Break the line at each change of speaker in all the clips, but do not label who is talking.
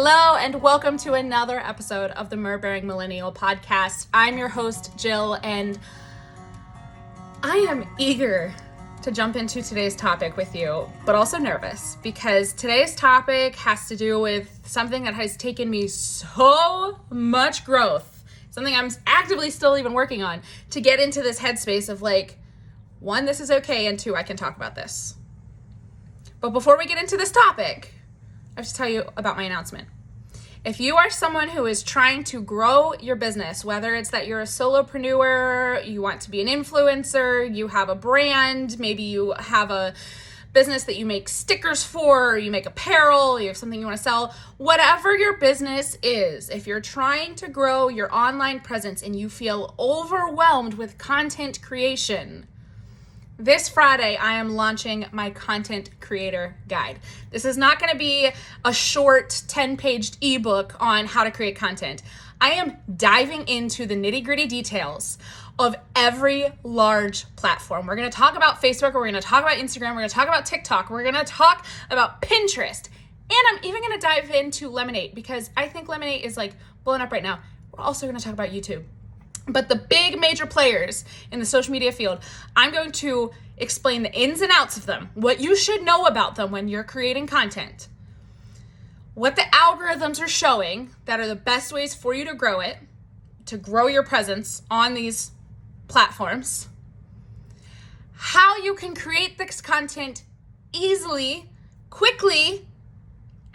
Hello and welcome to another episode of the Myrrh-Bearing Millennial Podcast. I'm your host, Jill, and I am eager to jump into today's topic with you, but also nervous because today's topic has to do with something that has taken me so much growth, something I'm actively still even working on, to get into this headspace of like, one, this is okay, and two, I can talk about this. But before we get into this topic, I have to tell you about my announcement. If you are someone who is trying to grow your business, whether it's that you're a solopreneur, you want to be an influencer, you have a brand, maybe you have a business that you make stickers for, or you make apparel, you have something you want to sell, whatever your business is, if you're trying to grow your online presence and you feel overwhelmed with content creation, this Friday, I am launching my content creator guide. This is not going to be a short 10-page ebook on how to create content. I am diving into the nitty-gritty details of every large platform. We're going to talk about Facebook, we're going to talk about Instagram, we're going to talk about TikTok, we're going to talk about Pinterest, and I'm even going to dive into Lemonade because I think Lemonade is like blowing up right now. We're also going to talk about YouTube. But the big major players in the social media field, I'm going to explain the ins and outs of them, what you should know about them when you're creating content, what the algorithms are showing that are the best ways for you to grow it, to grow your presence on these platforms, how you can create this content easily, quickly,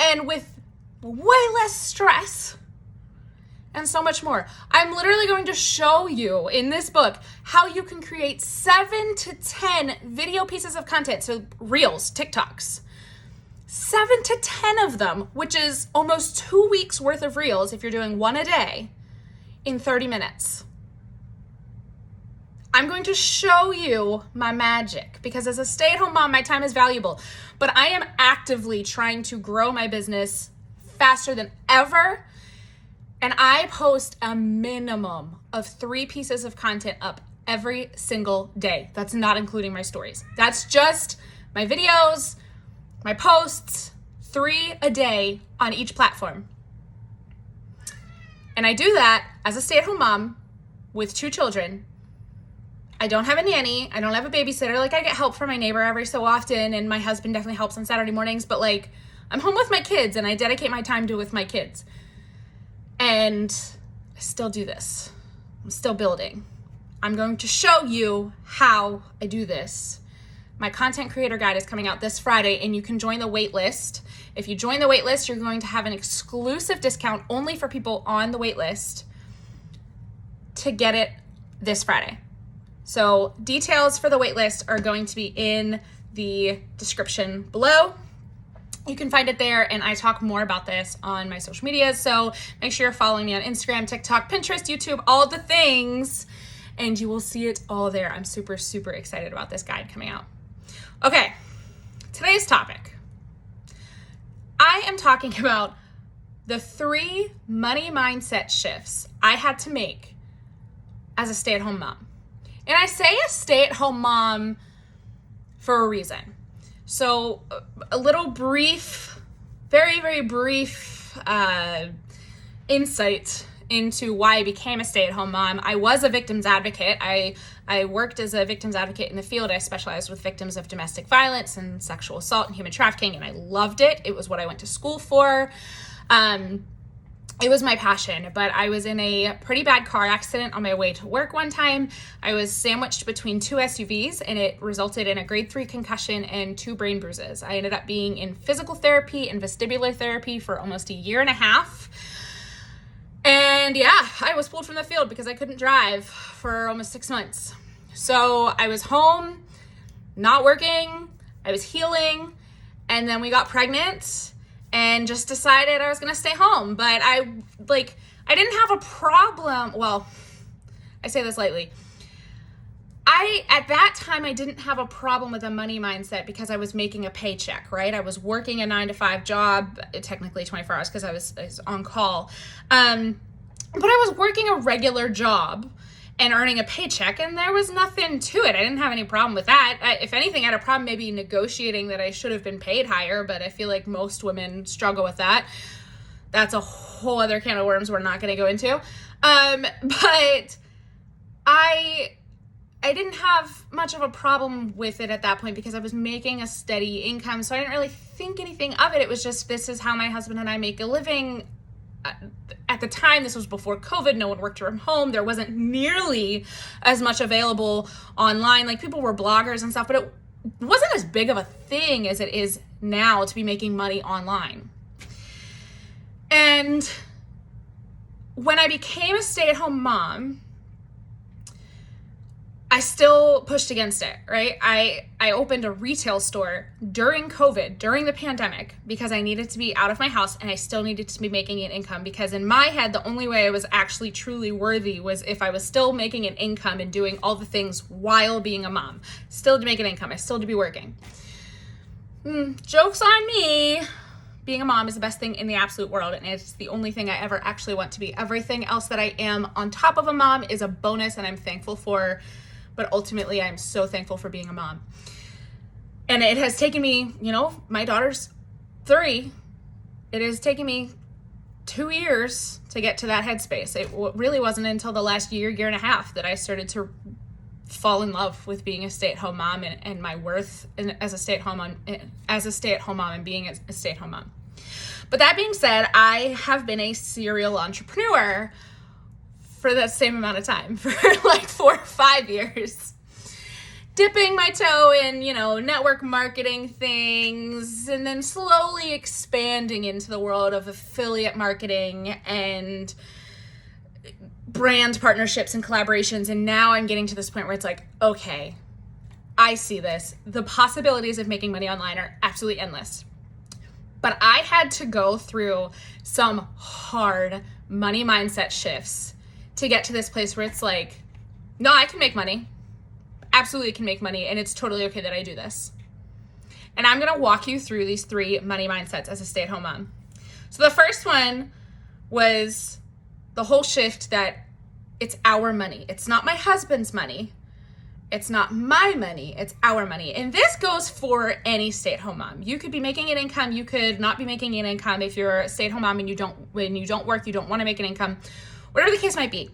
and with way less stress, and so much more. I'm literally going to show you in this book how you can create 7 to 10 video pieces of content, so reels, TikToks, 7 to 10 of them, which is almost 2 weeks worth of reels if you're doing one a day, in 30 minutes. I'm going to show you my magic because as a stay-at-home mom, my time is valuable, but I am actively trying to grow my business faster than ever. And I post a minimum of 3 pieces of content up every single day. That's not including my stories. That's just my videos, my posts, 3 a day on each platform. And I do that as a stay-at-home mom with 2 children. I don't have a nanny. I don't have a babysitter. Like, I get help from my neighbor every so often, and my husband definitely helps on Saturday mornings. But like, I'm home with my kids, and I dedicate my time to with my kids. And I still do this. I'm still building. I'm going to show you how I do this. My content creator guide is coming out this Friday, and you can join the wait list. If you join the wait list, you're going to have an exclusive discount only for people on the wait list to get it this Friday. So details for the wait list are going to be in the description below. You can find it there, and I talk more about this on my social media, so make sure you're following me on Instagram, TikTok, Pinterest, YouTube, all the things, and you will see it all there. I'm super, super excited about this guide coming out. Okay, today's topic. I am talking about the 3 money mindset shifts I had to make as a stay-at-home mom. And I say a stay-at-home mom for a reason. So a little brief, very, very brief insight into why I became a stay-at-home mom. I was a victims advocate. I worked as a victims advocate in the field. I specialized with victims of domestic violence and sexual assault and human trafficking, and I loved it. It was what I went to school for. It was my passion, but I was in a pretty bad car accident on my way to work one time. I was sandwiched between 2 SUVs, and it resulted in a grade 3 concussion and 2 brain bruises. I ended up being in physical therapy and vestibular therapy for almost a year and a half. And yeah, I was pulled from the field because I couldn't drive for almost 6 months. So I was home, not working, I was healing, and then we got pregnant and just decided I was going to stay home. But I didn't have a problem. Well, I say this lightly. At that time, I didn't have a problem with a money mindset because I was making a paycheck, right? I was working a 9-to-5 job, technically 24 hours because I was on call. But I was working a regular job and earning a paycheck, and there was nothing to it. I didn't have any problem with that. If anything, I had a problem maybe negotiating that I should have been paid higher, but I feel like most women struggle with that. that's a whole other can of worms we're not going to go into. But I didn't have much of a problem with it at that point because I was making a steady income. So I didn't really think anything of it. It was just, this is how my husband and I make a living. At the time, this was before COVID. No one worked from home. There wasn't nearly as much available online. Like, people were bloggers and stuff, but it wasn't as big of a thing as it is now to be making money online. And when I became a stay-at-home mom, I still pushed against it, right? I opened a retail store during COVID, during the pandemic, because I needed to be out of my house and I still needed to be making an income, because in my head, the only way I was actually truly worthy was if I was still making an income and doing all the things while being a mom. Still to make an income, I still to be working. Joke's on me. Being a mom is the best thing in the absolute world, and it's the only thing I ever actually want to be. Everything else that I am on top of a mom is a bonus, and I'm thankful for. But ultimately, I'm so thankful for being a mom. And it has taken me, my daughter's 3. It has taken me 2 years to get to that headspace. It really wasn't until the last year and a half that I started to fall in love with being a stay-at-home mom and my worth as a stay-at-home mom, and being a stay-at-home mom. But that being said, I have been a serial entrepreneur for that same amount of time, for like 4 or 5 years, dipping my toe in, network marketing things, and then slowly expanding into the world of affiliate marketing and brand partnerships and collaborations. And now I'm getting to this point where it's like, okay, I see this. The possibilities of making money online are absolutely endless. But I had to go through some hard money mindset shifts to get to this place where it's like, no, I can make money. Absolutely can make money. And it's totally okay that I do this. And I'm going to walk you through these 3 money mindsets as a stay-at-home mom. So the first one was the whole shift that it's our money. It's not my husband's money. It's not my money. It's our money. And this goes for any stay-at-home mom. You could be making an income. You could not be making an income if you're a stay-at-home mom and when you don't work, you don't want to make an income. Whatever the case might be.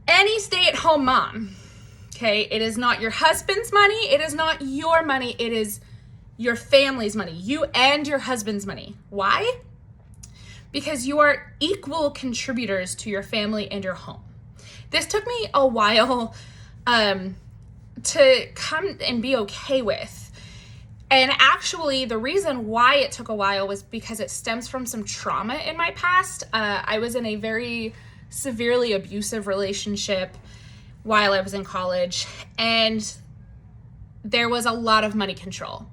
Any stay-at-home mom, okay, it is not your husband's money. It is not your money. It is your family's money. You and your husband's money. Why? Because you are equal contributors to your family and your home. This took me a while to come and be okay with. And actually, the reason why it took a while was because it stems from some trauma in my past. I was in a very severely abusive relationship while I was in college, and there was a lot of money control.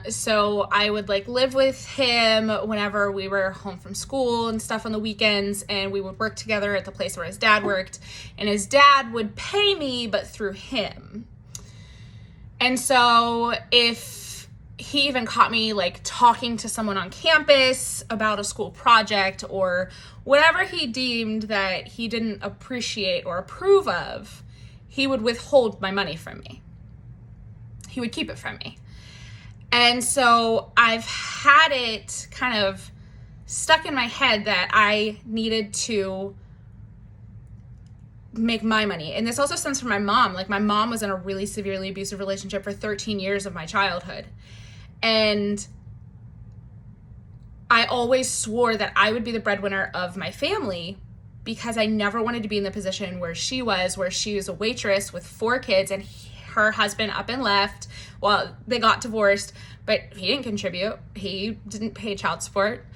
So I would live with him whenever we were home from school and stuff on the weekends, and we would work together at the place where his dad worked, and his dad would pay me, but through him. And so if he even caught me talking to someone on campus about a school project or whatever he deemed that he didn't appreciate or approve of, he would withhold my money from me. He would keep it from me. And so I've had it kind of stuck in my head that I needed to make my money. And this also stems from my mom. My mom was in a really severely abusive relationship for 13 years of my childhood. And I always swore that I would be the breadwinner of my family because I never wanted to be in the position where she was a waitress with 4 kids and her husband up and left. Well, they got divorced, but he didn't contribute. He didn't pay child support.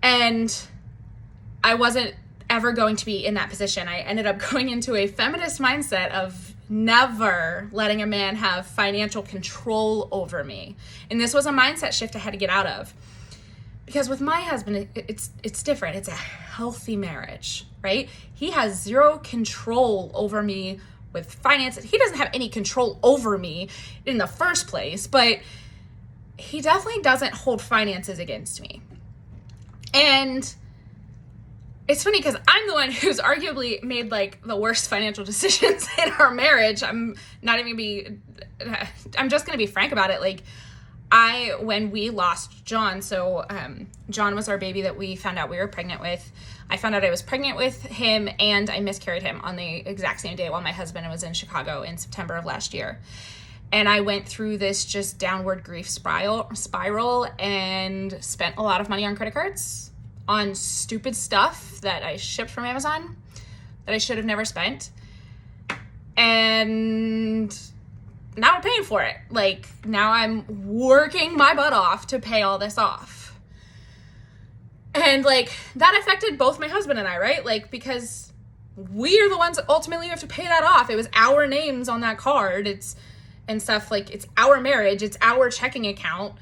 And I wasn't ever going to be in that position. I ended up going into a feminist mindset of never letting a man have financial control over me. And this was a mindset shift I had to get out of. Because with my husband, it's different. It's a healthy marriage, right? He has 0 control over me with finances. He doesn't have any control over me in the first place, but he definitely doesn't hold finances against me. And it's funny because I'm the one who's arguably made the worst financial decisions in our marriage. I'm just going to be frank about it. when we lost John, so John was our baby that we found out we were pregnant with. I found out I was pregnant with him, and I miscarried him on the exact same day while my husband was in Chicago in September of last year. And I went through this just downward grief spiral and spent a lot of money on credit cards, on stupid stuff that I shipped from Amazon that I should have never spent. And now I'm paying for it. Like, now I'm working my butt off to pay all this off. And, like, that affected both my husband and I, right? Like, because we are the ones that ultimately have to pay that off. It was our names on that card. And stuff, like, it's our marriage. It's our checking account.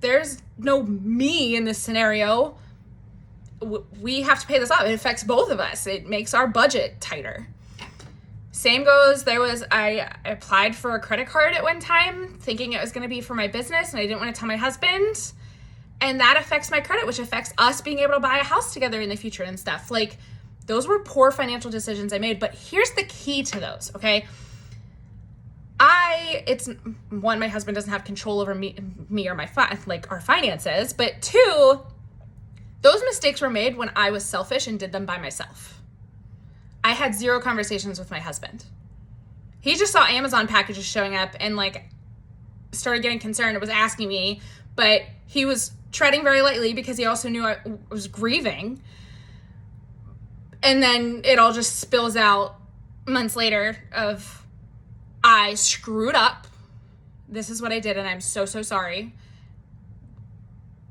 There's no me in this scenario. We have to pay this off. It affects both of us. It makes our budget tighter. Same goes, I applied for a credit card at one time thinking it was going to be for my business, and I didn't want to tell my husband, and that affects my credit, which affects us being able to buy a house together in the future and stuff. Like, those were poor financial decisions I made, but here's the key to those, okay? It's one, my husband doesn't have control over me or our finances, but two, those mistakes were made when I was selfish and did them by myself. I had zero conversations with my husband. He just saw Amazon packages showing up and, like, started getting concerned and was asking me, but he was treading very lightly because he also knew I was grieving. And then it all just spills out months later of, I screwed up. This is what I did, and I'm so, so sorry.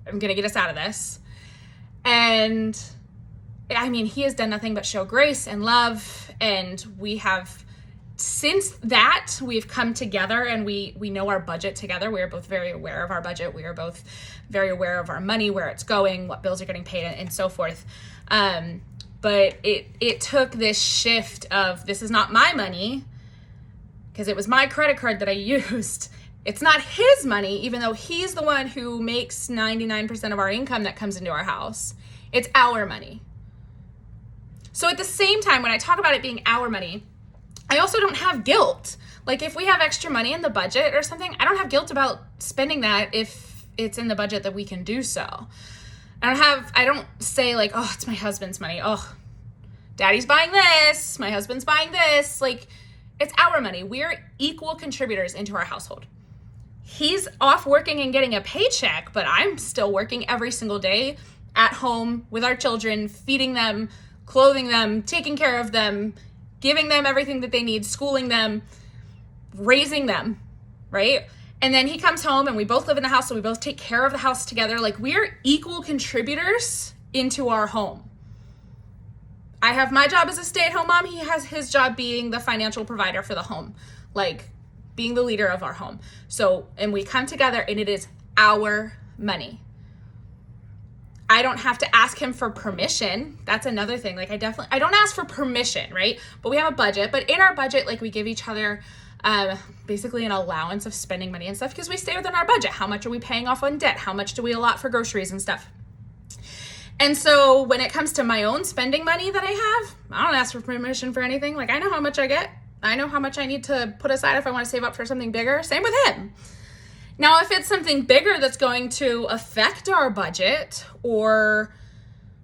I'm going to get us out of this. And I mean, he has done nothing but show grace and love, and we have, since that, we've come together, and we know our budget together. We are both very aware of our budget. We are both very aware of our money, where it's going, what bills are getting paid, and so forth. But it took this shift of, this is not my money, because it was my credit card that I used. It's not his money, even though he's the one who makes 99% of our income that comes into our house. It's our money. So at the same time, when I talk about it being our money, I also don't have guilt. Like, if we have extra money in the budget or something, I don't have guilt about spending that if it's in the budget that we can do so. I don't say, like, oh, it's my husband's money. Oh, daddy's buying this. My husband's buying this. Like, it's our money. We're equal contributors into our household. He's off working and getting a paycheck, but I'm still working every single day at home with our children, feeding them, clothing them, taking care of them, giving them everything that they need, schooling them, raising them, right? And then he comes home and we both live in the house, so we both take care of the house together. Like, we are equal contributors into our home. I have my job as a stay-at-home mom. He has his job being the financial provider for the home, like being the leader of our home. So, and we come together, and it is our money. I don't have to ask him for permission. That's another thing. Like, I don't ask for permission, right? But we have a budget. But in our budget, like, we give each other basically an allowance of spending money and stuff, because we stay within our budget. How much are we paying off on debt? How much do we allot for groceries and stuff? And so when it comes to my own spending money that I have, I don't ask for permission for anything. Like, I know how much I get. I know how much I need to put aside if I want to save up for something bigger. Same with him. Now, if it's something bigger that's going to affect our budget, or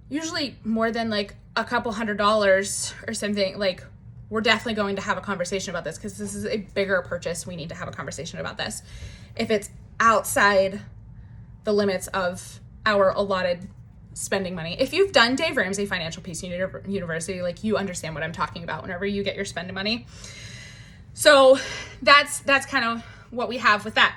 usually more than like a couple $100s or something, like, we're definitely going to have a conversation about this, because this is a bigger purchase. We need to have a conversation about this. If it's outside the limits of our allotted spending money. If you've done Dave Ramsey Financial Peace University, like, you understand what I'm talking about whenever you get your spending money. So that's kind of what we have with that.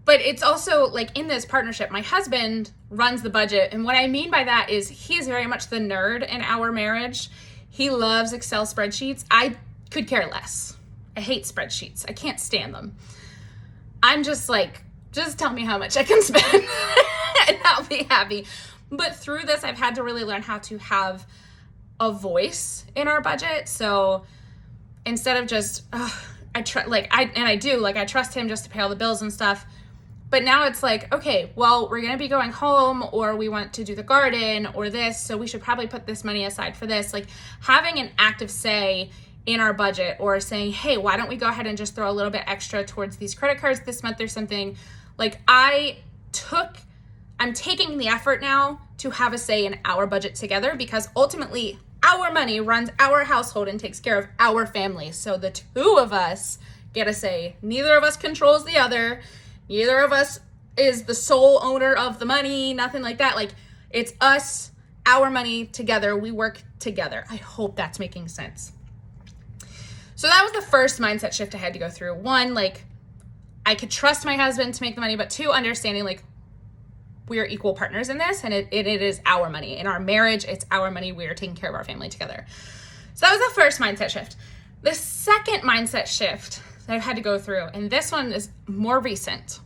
But it's also, like, in this partnership, my husband runs the budget. And what I mean by that is he's very much the nerd in our marriage. He loves Excel spreadsheets. I could care less. I hate spreadsheets. I can't stand them. I'm just like, just tell me how much I can spend and I'll be happy. But through this, I've had to really learn how to have a voice in our budget. So instead of just, I trust him just to pay all the bills and stuff. But now it's like, okay, well, we're going to be going home, or we want to do the garden or this, so we should probably put this money aside for this. Like, having an active say in our budget, or saying, hey, why don't we go ahead and just throw a little bit extra towards these credit cards this month or something. Like I'm taking the effort now to have a say in our budget together, because ultimately our money runs our household and takes care of our family. So the two of us get a say. Neither of us controls the other. Neither of us is the sole owner of the money, nothing like that. Like, it's us, our money together. We work together. I hope that's making sense. So that was the first mindset shift I had to go through. One, like, I could trust my husband to make the money, but two, understanding like we are equal partners in this, and it is our money. In our marriage, it's our money. We are taking care of our family together. So that was the first mindset shift. The second mindset shift that I've had to go through, and this one is more recent,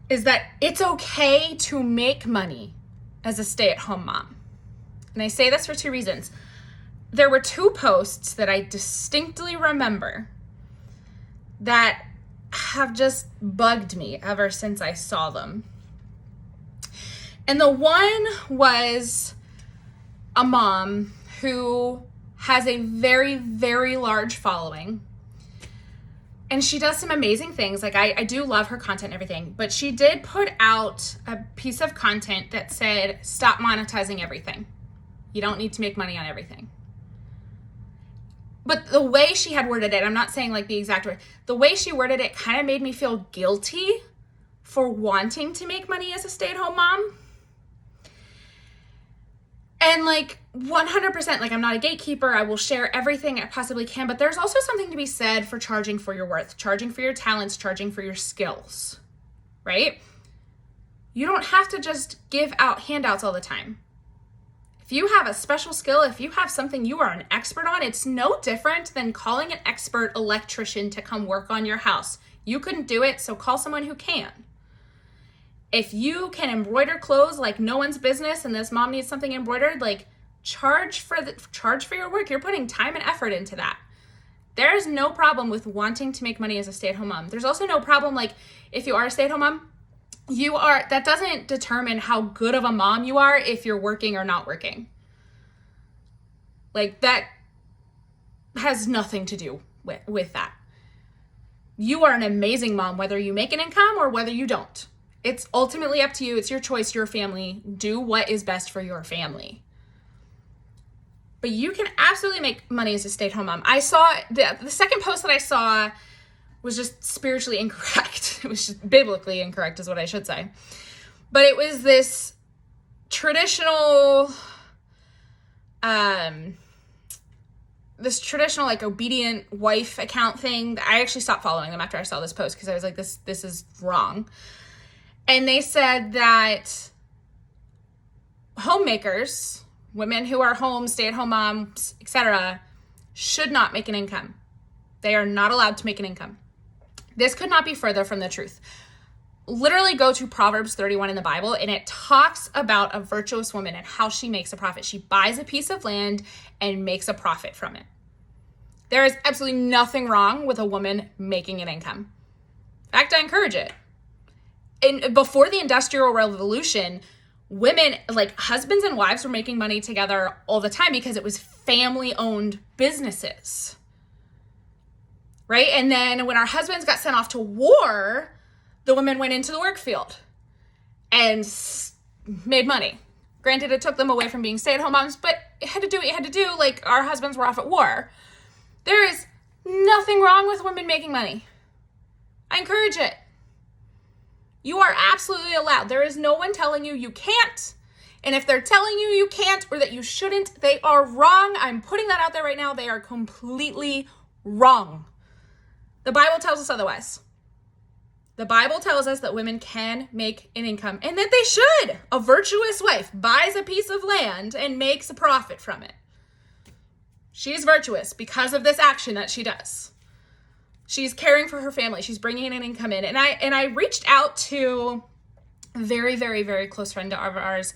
is that it's okay to make money as a stay-at-home mom. And I say this for two reasons. There were two posts that I distinctly remember that have just bugged me ever since I saw them. And the one was a mom who has a very, very large following. And she does some amazing things. Like, I do love her content and everything. But she did put out a piece of content that said, stop monetizing everything. You don't need to make money on everything. But the way she had worded it, I'm not saying like the exact word, the way she worded it kind of made me feel guilty for wanting to make money as a stay-at-home mom. And like 100%, like, I'm not a gatekeeper. I will share everything I possibly can. But there's also something to be said for charging for your worth, charging for your talents, charging for your skills, right? You don't have to just give out handouts all the time. If you have a special skill, if you have something you are an expert on, it's no different than calling an expert electrician to come work on your house. You couldn't do it, so call someone who can. If you can embroider clothes like no one's business, and this mom needs something embroidered, like, charge for your work. You're putting time and effort into that. There's no problem with wanting to make money as a stay-at-home mom. There's also no problem, like, if you are a stay-at-home mom, that doesn't determine how good of a mom you are if you're working or not working. Like, that has nothing to do with that. You are an amazing mom, whether you make an income or whether you don't. It's ultimately up to you. It's your choice, your family. Do what is best for your family. But you can absolutely make money as a stay-at-home mom. I saw the second post that I saw was just spiritually incorrect. It was just biblically incorrect is what I should say. But it was this traditional like obedient wife account thing. I actually stopped following them after I saw this post because I was like, this is wrong. And they said that homemakers, women who are home, stay-at-home moms, etc., should not make an income. They are not allowed to make an income. This could not be further from the truth. Literally go to Proverbs 31 in the Bible, and it talks about a virtuous woman and how she makes a profit. She buys a piece of land and makes a profit from it. There is absolutely nothing wrong with a woman making an income. In fact, I encourage it. And before the Industrial Revolution, women, like husbands and wives, were making money together all the time because it was family-owned businesses, right? And then when our husbands got sent off to war, the women went into the work field and made money. Granted, it took them away from being stay-at-home moms, but it had to do what you had to do. Like, our husbands were off at war. There is nothing wrong with women making money. I encourage it. You are absolutely allowed. There is no one telling you you can't. And if they're telling you you can't or that you shouldn't, they are wrong. I'm putting that out there right now. They are completely wrong. The Bible tells us otherwise. The Bible tells us that women can make an income and that they should. A virtuous wife buys a piece of land and makes a profit from it. She's virtuous because of this action that she does. She's caring for her family. She's bringing an income in. And I reached out to a very, very, very close friend of ours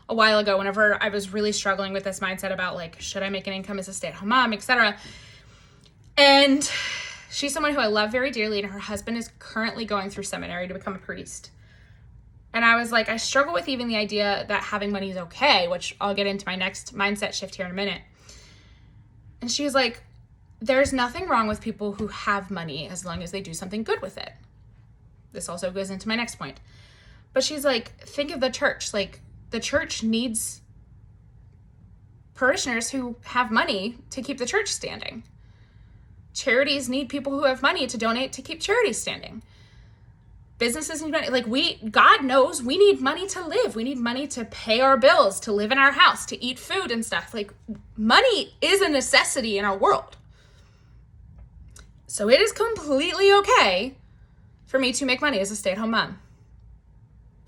a while ago whenever I was really struggling with this mindset about, like, should I make an income as a stay-at-home mom, etc. And she's someone who I love very dearly, and her husband is currently going through seminary to become a priest. And I was like, I struggle with even the idea that having money is okay, which I'll get into my next mindset shift here in a minute. And she was like, there's nothing wrong with people who have money as long as they do something good with it. This also goes into my next point. But she's like, think of the church. Like, the church needs parishioners who have money to keep the church standing. Charities need people who have money to donate to keep charities standing. Businesses need money. Like, God knows we need money to live. We need money to pay our bills, to live in our house, to eat food and stuff. Like, money is a necessity in our world. So it is completely okay for me to make money as a stay-at-home mom.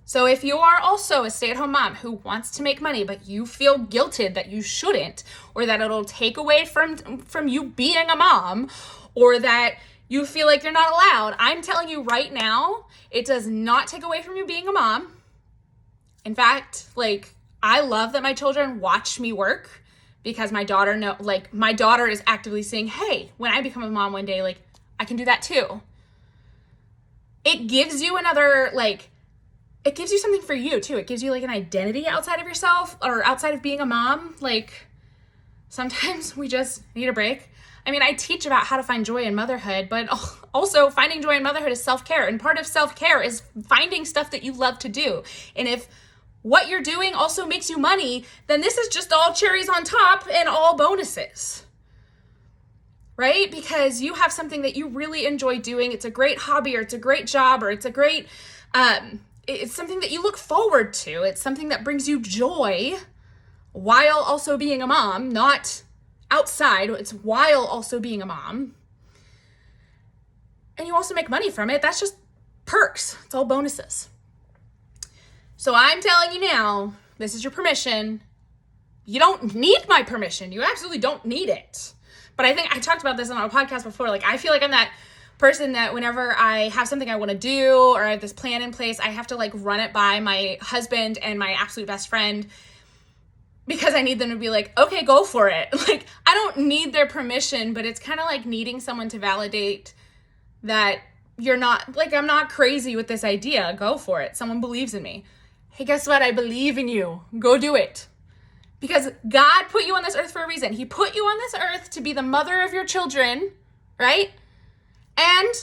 So if you are also a stay-at-home mom who wants to make money, but you feel guilted that you shouldn't, or that it'll take away from you being a mom, or that you feel like you're not allowed, I'm telling you right now, it does not take away from you being a mom. In fact, like, I love that my children watch me work, because my daughter is actively saying, hey, when I become a mom one day, like, I can do that too. It gives you it gives you something for you too. It gives you like an identity outside of yourself or outside of being a mom. Like, sometimes we just need a break. I mean, I teach about how to find joy in motherhood, but also finding joy in motherhood is self-care. And part of self-care is finding stuff that you love to do. And if what you're doing also makes you money, then this is just all cherries on top and all bonuses. Right? Because you have something that you really enjoy doing. It's a great hobby, or it's a great job, or it's a great, it's something that you look forward to. It's something that brings you joy while also being a mom, not outside. It's while also being a mom. And you also make money from it. That's just perks. It's all bonuses. So I'm telling you now, this is your permission. You don't need my permission. You absolutely don't need it. But I think I talked about this on our podcast before. Like, I feel like I'm that person that whenever I have something I want to do, or I have this plan in place, I have to like run it by my husband and my absolute best friend, because I need them to be like, okay, go for it. Like, I don't need their permission, but it's kind of like needing someone to validate that you're not, like, I'm not crazy with this idea. Go for it. Someone believes in me. Hey, guess what? I believe in you. Go do it. Because God put you on this earth for a reason. He put you on this earth to be the mother of your children, right? And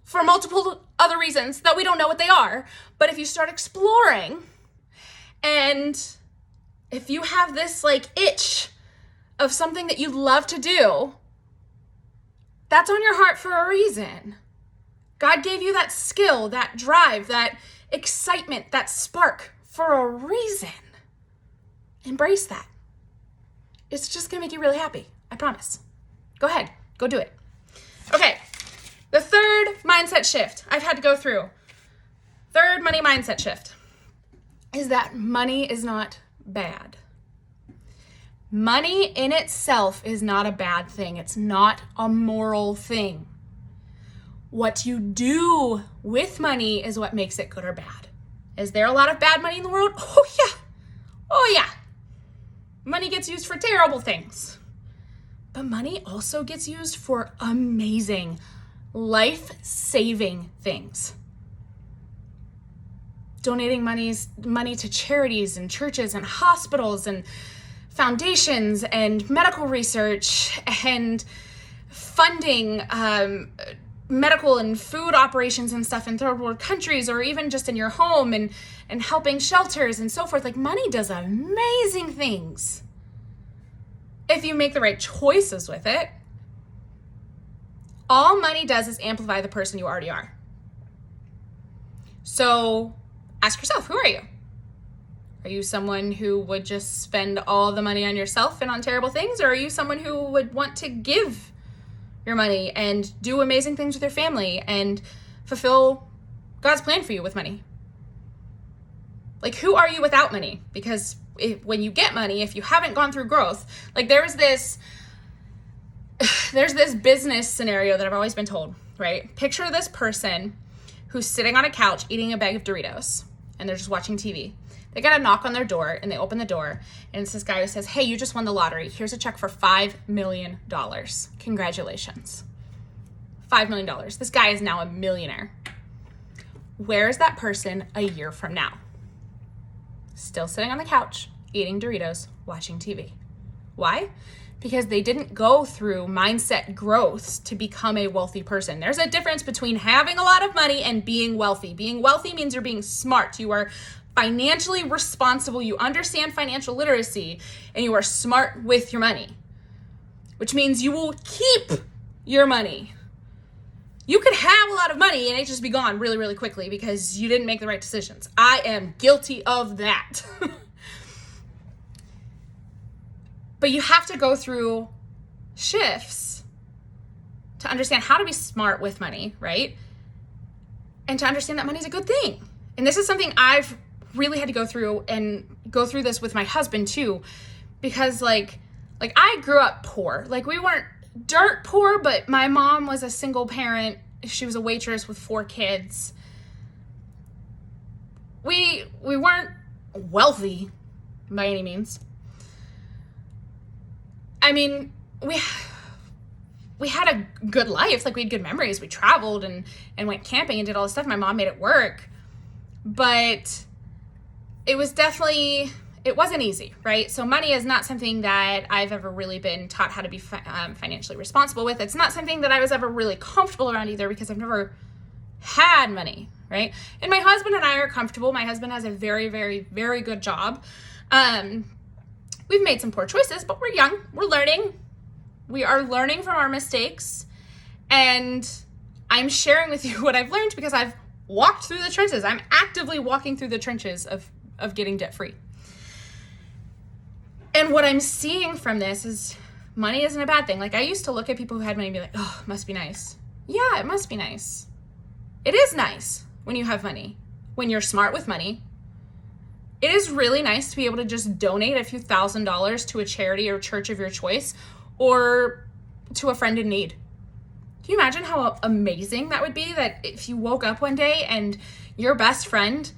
for multiple other reasons that we don't know what they are. But if you start exploring, and if you have this like itch of something that you love to do, that's on your heart for a reason. God gave you that skill, that drive, that excitement, that spark for a reason. Embrace that. It's just gonna make you really happy. I promise. Go ahead, go do it. Okay, the third mindset shift I've had to go through, third money mindset shift, is that money is not bad. Money in itself is not a bad thing. It's not a moral thing. What you do with money is what makes it good or bad. Is there a lot of bad money in the world? Oh yeah. Oh yeah. Money gets used for terrible things. But money also gets used for amazing, life-saving things. Donating money to charities and churches and hospitals and foundations and medical research, and funding medical and food operations and stuff in third world countries, or even just in your home, and helping shelters and so forth. Like, money does amazing things if you make the right choices with it. All money does is amplify the person you already are. So ask yourself, who are you? Are you someone who would just spend all the money on yourself and on terrible things? Or are you someone who would want to give your money and do amazing things with your family and fulfill God's plan for you with money? Like, who are you without money? Because when you get money, if you haven't gone through growth, like there's this business scenario that I've always been told, right? Picture this person who's sitting on a couch eating a bag of Doritos, and they're just watching TV. They got a knock on their door, and they open the door, and it's this guy who says, hey, you just won the lottery. Here's a check for $5 million. Congratulations. $5 million. This guy is now a millionaire. Where is that person a year from now? Still sitting on the couch, eating Doritos, watching TV. Why? because they didn't go through mindset growths to become a wealthy person. There's a difference between having a lot of money and being wealthy. Being wealthy means you're being smart. You are financially responsible. You understand financial literacy, and you are smart with your money, which means you will keep your money. You could have a lot of money and it just be gone really, really quickly because you didn't make the right decisions. I am guilty of that. But you have to go through shifts to understand how to be smart with money, right? And to understand that money is a good thing. And this is something I've really had to go through, and go through this with my husband too, because like I grew up poor. Like, we weren't dirt poor, but my mom was a single parent. She was a waitress with 4 kids. We weren't wealthy by any means. I mean, we had a good life. Like, we had good memories. We traveled and went camping and did all this stuff. My mom made it work, but it was definitely, it wasn't easy, right? So money is not something that I've ever really been taught how to be financially responsible with. It's not something that I was ever really comfortable around either, because I've never had money, right? And my husband and I are comfortable. My husband has a very, very, very good job. We've made some poor choices, but we're young. We're learning. We are learning from our mistakes. And I'm sharing with you what I've learned because I've walked through the trenches. I'm actively walking through the trenches of getting debt free. And what I'm seeing from this is money isn't a bad thing. Like, I used to look at people who had money and be like, oh, it must be nice. Yeah, it must be nice. It is nice when you have money, when you're smart with money. It is really nice to be able to just donate a few $1,000s to a charity or church of your choice, or to a friend in need. Can you imagine how amazing that would be? That if you woke up one day and your best friend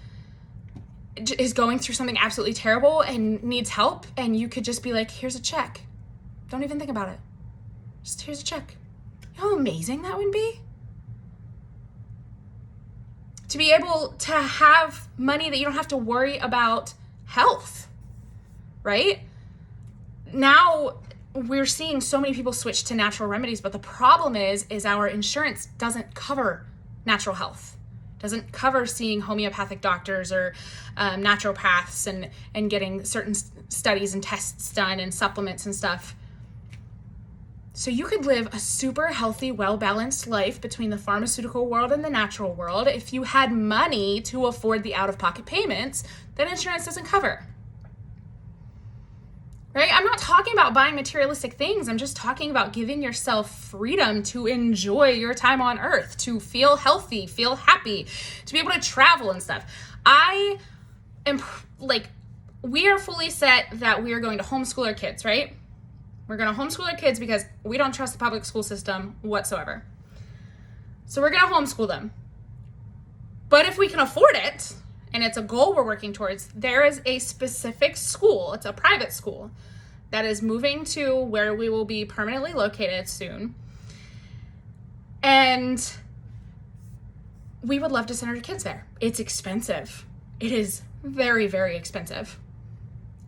is going through something absolutely terrible and needs help, and you could just be like, here's a check. Don't even think about it. Just here's a check. You know how amazing that would be? To be able to have money that you don't have to worry about health, right? Now we're seeing so many people switch to natural remedies, but the problem is our insurance doesn't cover natural health. Doesn't cover seeing homeopathic doctors or naturopaths and getting certain studies and tests done and supplements and stuff. So you could live a super healthy, well-balanced life between the pharmaceutical world and the natural world if you had money to afford the out-of-pocket payments that insurance doesn't cover. Right? I'm not talking about buying materialistic things. I'm just talking about giving yourself freedom to enjoy your time on earth, to feel healthy, feel happy, to be able to travel and stuff. I am we are fully set that we are going to homeschool our kids, right? We're going to homeschool our kids because we don't trust the public school system whatsoever. So we're going to homeschool them. But if we can afford it, and it's a goal we're working towards, there is a specific school, it's a private school, that is moving to where we will be permanently located soon. And we would love to send our kids there. It's expensive. It is very, very expensive.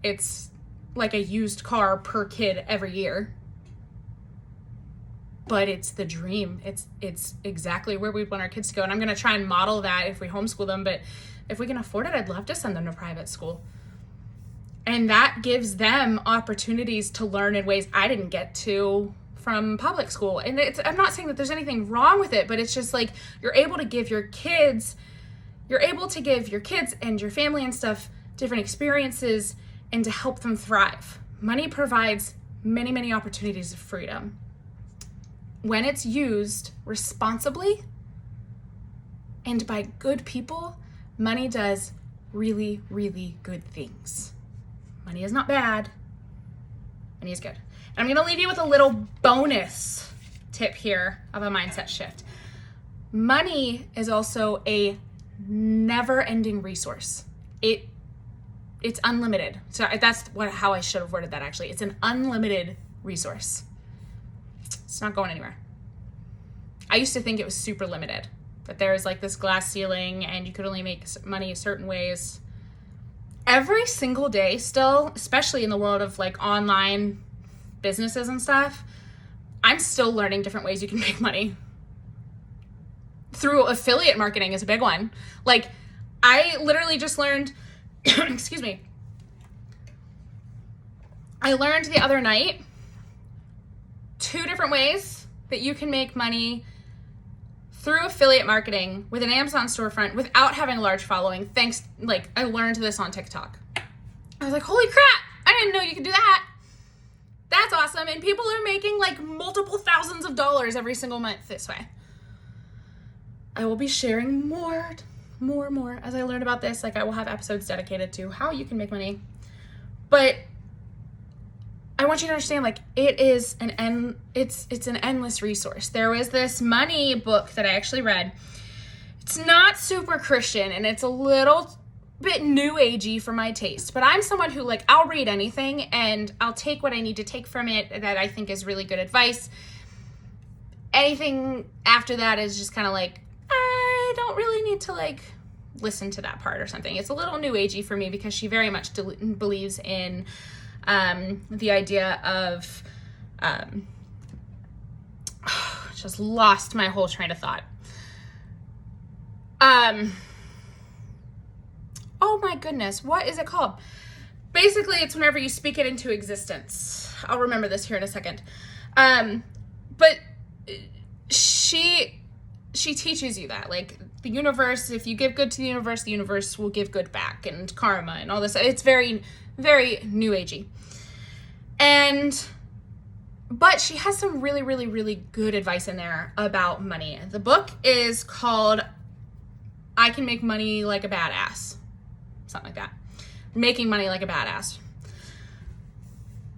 It's like a used car per kid every year. But it's the dream. It's exactly where we want our kids to go. And I'm going to try and model that if we homeschool them. But if we can afford it, I'd love to send them to private school. And that gives them opportunities to learn in ways I didn't get to from public school. And I'm not saying that there's anything wrong with it, but it's just like you're able to give your kids and your family and stuff different experiences and to help them thrive. Money provides many, many opportunities of freedom. When it's used responsibly and by good people, money does really, really good things. Money is not bad. Money is good. And I'm going to leave you with a little bonus tip here of a mindset shift. Money is also a never-ending resource. It's unlimited. So that's how I should have worded that, actually. It's an unlimited resource. It's not going anywhere. I used to think it was super limited, that there is like this glass ceiling and you could only make money certain ways. Every single day still, especially in the world of like online businesses and stuff, I'm still learning different ways you can make money. Through affiliate marketing is a big one. Like, I literally just learned, excuse me, I learned the other night 2 different ways that you can make money through affiliate marketing with an Amazon storefront without having a large following. I learned this on TikTok. I was like, holy crap, I didn't know you could do that. That's awesome. And people are making like multiple thousands of dollars every single month this way. I will be sharing more as I learn about this. Like, I will have episodes dedicated to how you can make money. But I want you to understand, like, it's an endless resource. There was this money book that I actually read. It's not super Christian, and it's a little bit new agey for my taste, but I'm someone who, like, I'll read anything and I'll take what I need to take from it that I think is really good advice. Anything after that is just kind of like, I don't really need to, like, listen to that part or something. It's a little new agey for me because she very much believes in the idea of just lost my whole train of thought. Oh my goodness, what is it called? Basically, it's whenever you speak it into existence. I'll remember this here in a second. But she teaches you that, like, the universe, if you give good to the universe will give good back, and karma and all this. It's very, very new agey. But she has some really, really, really good advice in there about money. The book is called I Can Make Money Like a Badass. Something like that. Making Money Like a Badass.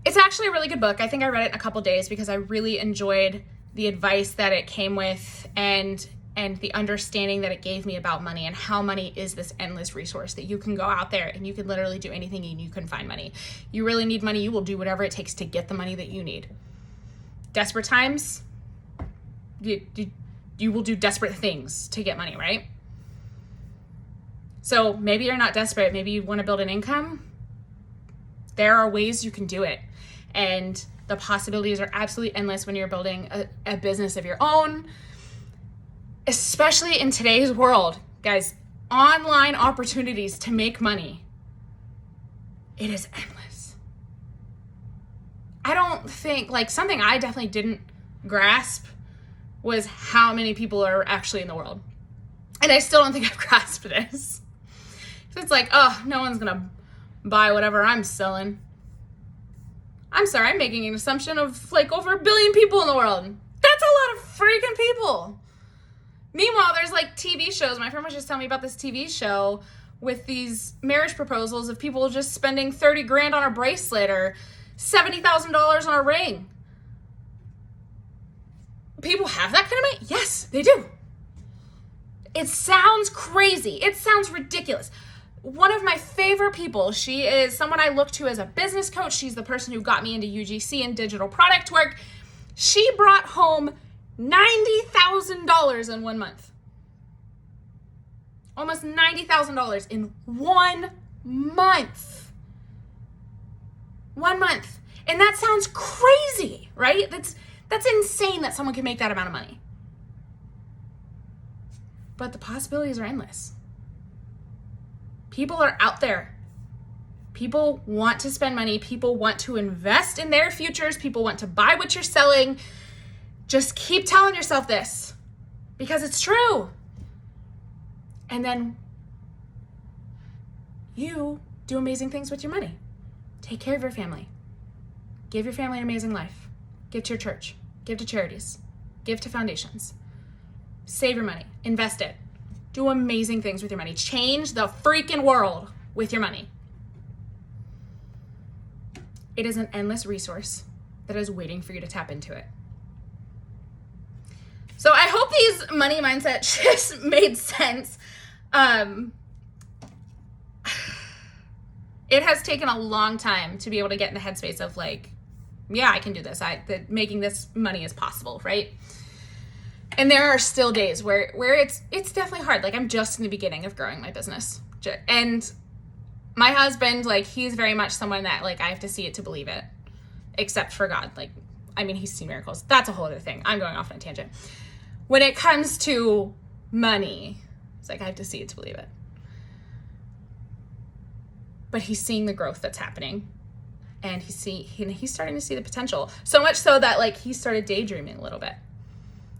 It's actually a really good book. I think I read it in a couple days because I really enjoyed the advice that it came with and the understanding that it gave me about money and how money is this endless resource that you can go out there and you can literally do anything and you can find money. You really need money, you will do whatever it takes to get the money that you need. Desperate times, you will do desperate things to get money, right? So maybe you're not desperate. Maybe you want to build an income. There are ways you can do it. And the possibilities are absolutely endless when you're building a business of your own, especially in today's world. Guys, online opportunities to make money, it is endless. I don't think, like, something I definitely didn't grasp was how many people are actually in the world. And I still don't think I've grasped this. It's like, oh, no one's gonna buy whatever I'm selling. I'm sorry, I'm making an assumption of like over 1 billion people in the world. That's a lot of freaking people. Meanwhile, there's like TV shows. My friend was just telling me about this TV show with these marriage proposals of people just spending 30 grand on a bracelet or $70,000 on a ring. People have that kind of money? Yes, they do. It sounds crazy. It sounds ridiculous. One of my favorite people, she is someone I look to as a business coach. She's the person who got me into UGC and digital product work. She brought home $90,000 in 1 month. Almost $90,000 in 1 month. 1 month. And that sounds crazy, right? That's insane that someone can make that amount of money. But the possibilities are endless. People are out there. People want to spend money. People want to invest in their futures. People want to buy what you're selling. Just keep telling yourself this because it's true. And then you do amazing things with your money. Take care of your family. Give your family an amazing life. Give to your church. Give to charities. Give to foundations. Save your money. Invest it. Do amazing things with your money. Change the freaking world with your money. It is an endless resource that is waiting for you to tap into it. So I hope these money mindset shifts made sense. It has taken a long time to be able to get in the headspace of like, yeah, I can do this. That making this money is possible, right? And there are still days where it's definitely hard. Like, I'm just in the beginning of growing my business. And my husband, like, he's very much someone that, like, I have to see it to believe it. except for God. Like, I mean, he's seen miracles. That's a whole other thing. I'm going off on a tangent. When it comes to money, it's like, I have to see it to believe it. But he's seeing the growth that's happening. And he's starting to see the potential. So much so that, like, he started daydreaming a little bit,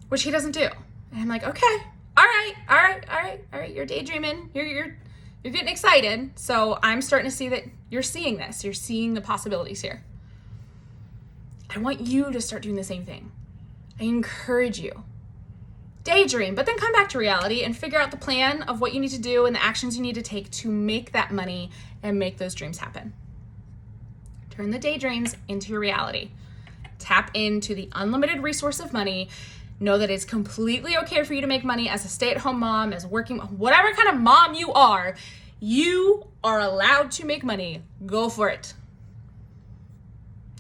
which he doesn't do. And I'm like, okay, all right. You're daydreaming. You're getting excited. So I'm starting to see that you're seeing this. You're seeing the possibilities here. I want you to start doing the same thing. I encourage you. Daydream, but then come back to reality and figure out the plan of what you need to do and the actions you need to take to make that money and make those dreams happen. Turn the daydreams into your reality. Tap into the unlimited resource of money. Know that it's completely okay for you to make money as a stay-at-home mom, as working, whatever kind of mom you are allowed to make money. Go for it.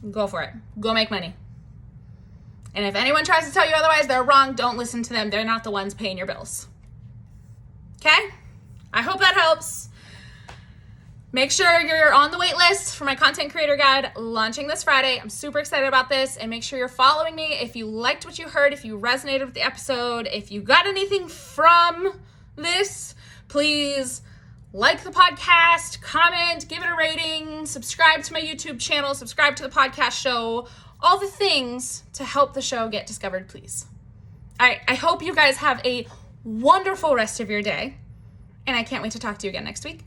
Go for it. Go make money. And if anyone tries to tell you otherwise, they're wrong. Don't listen to them. They're not the ones paying your bills. Okay? I hope that helps. Make sure you're on the wait list for my content creator guide launching this Friday. I'm super excited about this, and make sure you're following me. If you liked what you heard, if you resonated with the episode, if you got anything from this, please like the podcast, comment, give it a rating, subscribe to my YouTube channel, subscribe to the podcast show, all the things to help the show get discovered, please. All right, I hope you guys have a wonderful rest of your day, and I can't wait to talk to you again next week.